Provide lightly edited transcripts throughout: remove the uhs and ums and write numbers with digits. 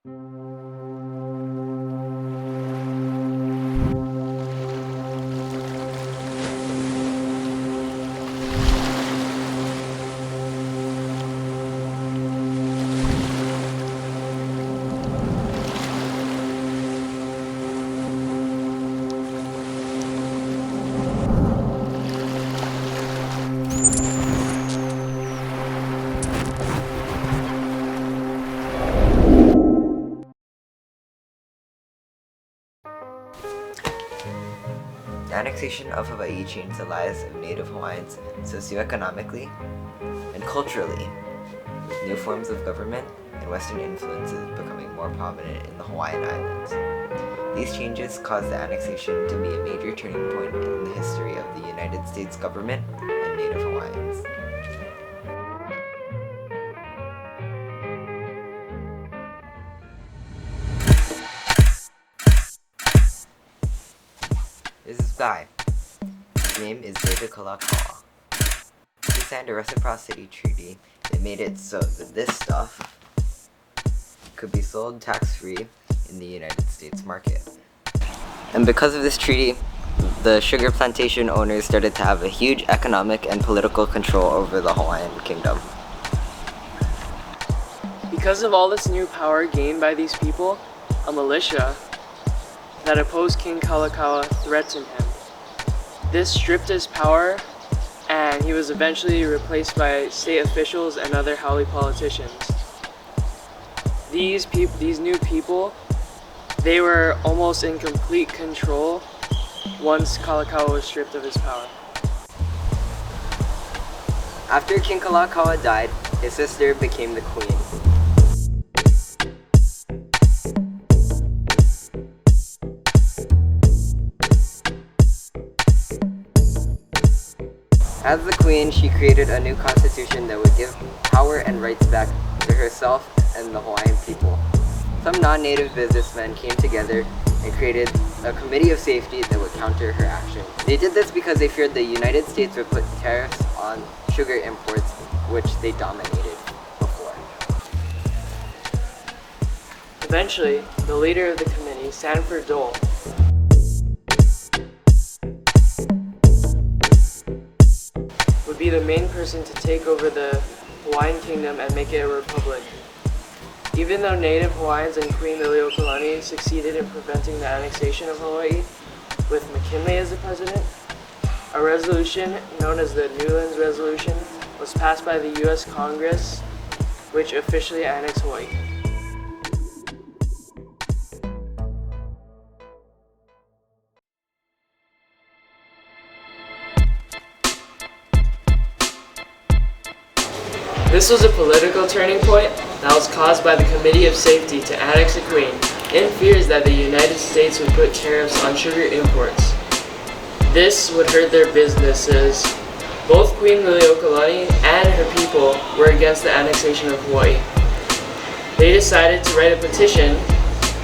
The annexation of Hawaii changed the lives of Native Hawaiians socioeconomically and culturally, with new forms of government and Western influences becoming more prominent in the Hawaiian Islands. These changes caused the annexation to be a major turning point in the history of the United States government and Native Hawaiians. This is Guy. His name is David Kalakaua. He signed a reciprocity treaty that made it so that this stuff could be sold tax-free in the United States market. And because of this treaty, the sugar plantation owners started to have a huge economic and political control over the Hawaiian kingdom. Because of all this new power gained by these people, a militia that opposed King Kalakaua threatened him. This stripped his power, and he was eventually replaced by state officials and other haole politicians. These new people, they were almost in complete control once Kalakaua was stripped of his power. After King Kalakaua died, his sister became the queen. As the queen, she created a new constitution that would give power and rights back to herself and the Hawaiian people. Some non-native businessmen came together and created a committee of safety that would counter her actions. They did this because they feared the United States would put tariffs on sugar imports, which they dominated before. Eventually, the leader of the committee, Sanford Dole, would be the main person to take over the Hawaiian kingdom and make it a republic. Even though Native Hawaiians and Queen Liliuokalani succeeded in preventing the annexation of Hawaii, with McKinley as the president, a resolution known as the Newlands Resolution was passed by the U.S. Congress, which officially annexed Hawaii. This was a political turning point that was caused by the Committee of Safety to annex the Queen, in fears that the United States would put tariffs on sugar imports. This would hurt their businesses. Both Queen Liliuokalani and her people were against the annexation of Hawaii. They decided to write a petition,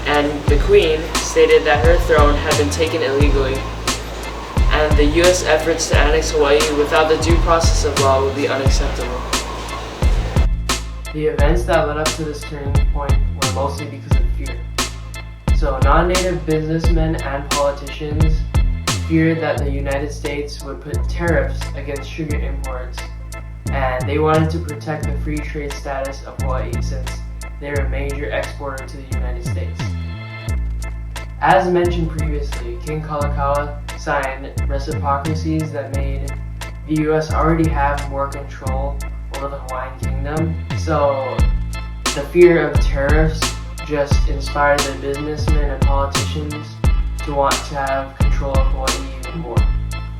and the Queen stated that her throne had been taken illegally, and the U.S. efforts to annex Hawaii without the due process of law would be unacceptable. The events that led up to this turning point were mostly because of fear. So non-native businessmen and politicians feared that the United States would put tariffs against sugar imports, and they wanted to protect the free trade status of Hawaii since they're a major exporter to the United States. As mentioned previously, King Kalakaua signed reciprocities that made the US already have more control over the Hawaiian kingdom, so the fear of tariffs just inspired the businessmen and politicians to want to have control of Hawaii even more.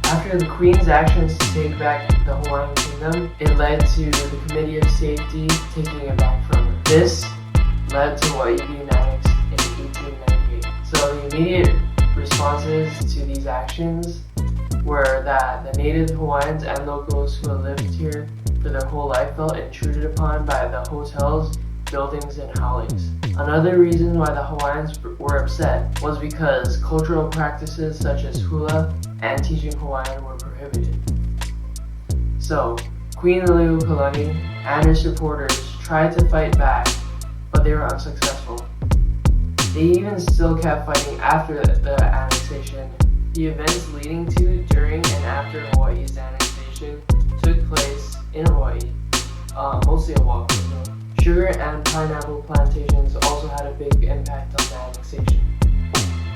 After the Queen's actions to take back the Hawaiian kingdom, it led to the Committee of Safety taking it back from her. This led to Hawaii being annexed in 1898. So the immediate responses to these actions were that the native Hawaiians and locals who had lived here for their whole life felt intruded upon by the hotels, buildings, and haulis. Another reason why the Hawaiians were upset was because cultural practices such as hula and teaching Hawaiian were prohibited. So, Queen Liliuokalani and her supporters tried to fight back, but they were unsuccessful. They even still kept fighting after the annexation. The events leading to, during, and after Hawaii's annexation took place in Hawaii, mostly Oahu. Sugar and pineapple plantations also had a big impact on the annexation.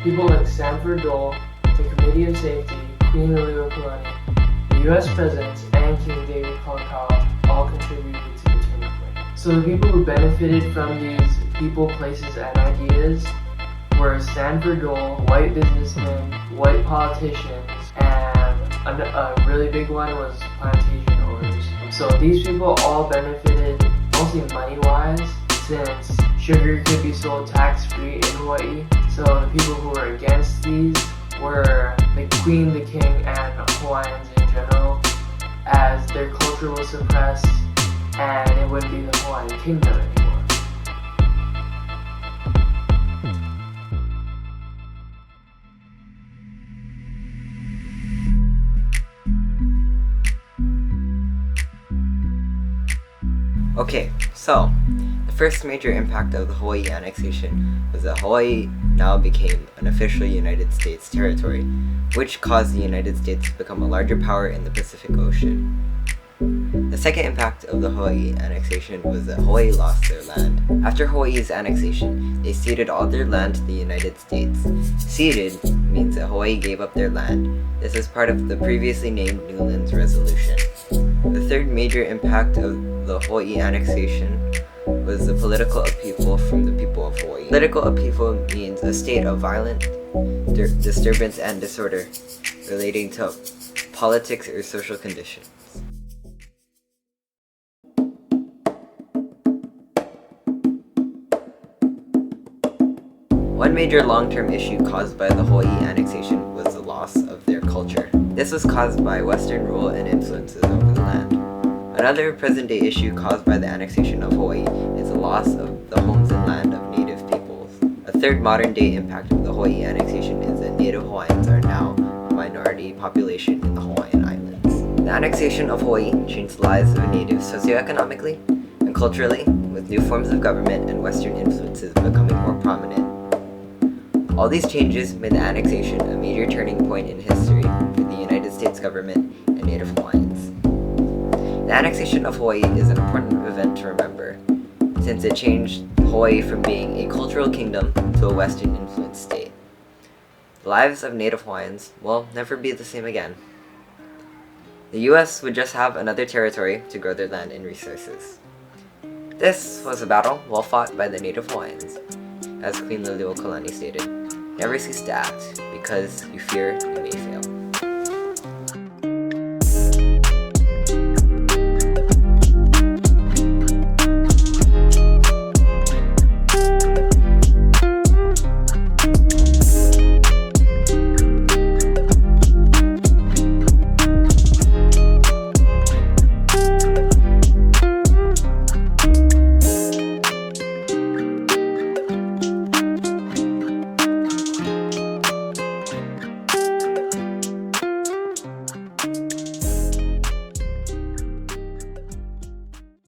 People like Sanford Dole, the Committee of Safety, Queen Liliuokalani, the U.S. presidents, and King David Kalakaua all contributed to the turning point. So the people who benefited from these people, places, and ideas were Sanford Dole, white businessmen, white politicians, and a really big one was plantation owners. So these people all benefited mostly money-wise, since sugar could be sold tax-free in Hawaii. So the people who were against these were the Queen, the King, and Hawaiians in general, as their culture was suppressed and it wouldn't be the Hawaiian kingdom anymore. Okay, so the first major impact of the Hawaii annexation was that Hawaii now became an official United States territory, which caused the United States to become a larger power in the Pacific Ocean. The second impact of the Hawaii annexation was that Hawaii lost their land. After Hawaii's annexation, they ceded all their land to the United States. Ceded means that Hawaii gave up their land. This is part of the previously named Newlands Resolution. The third major impact of the Hawaii annexation was the political upheaval from the people of Hawaii. Political upheaval means a state of violent disturbance and disorder relating to politics or social conditions. One major long-term issue caused by the Hawaii annexation was the loss of their culture. This was caused by Western rule and influences over the land. Another present-day issue caused by the annexation of Hawaii is the loss of the homes and land of Native peoples. A third modern-day impact of the Hawaii annexation is that Native Hawaiians are now a minority population in the Hawaiian Islands. The annexation of Hawaii changed the lives of natives socioeconomically and culturally, with new forms of government and Western influences becoming more prominent. All these changes made the annexation a major turning point in history for the United States government and Native Hawaiians. The annexation of Hawaii is an important event to remember, since it changed Hawaii from being a cultural kingdom to a Western influenced state. The lives of Native Hawaiians will never be the same again. The US would just have another territory to grow their land and resources. This was a battle well fought by the Native Hawaiians. As Queen Liliuokalani stated, "Never cease to act, because you fear you may fail."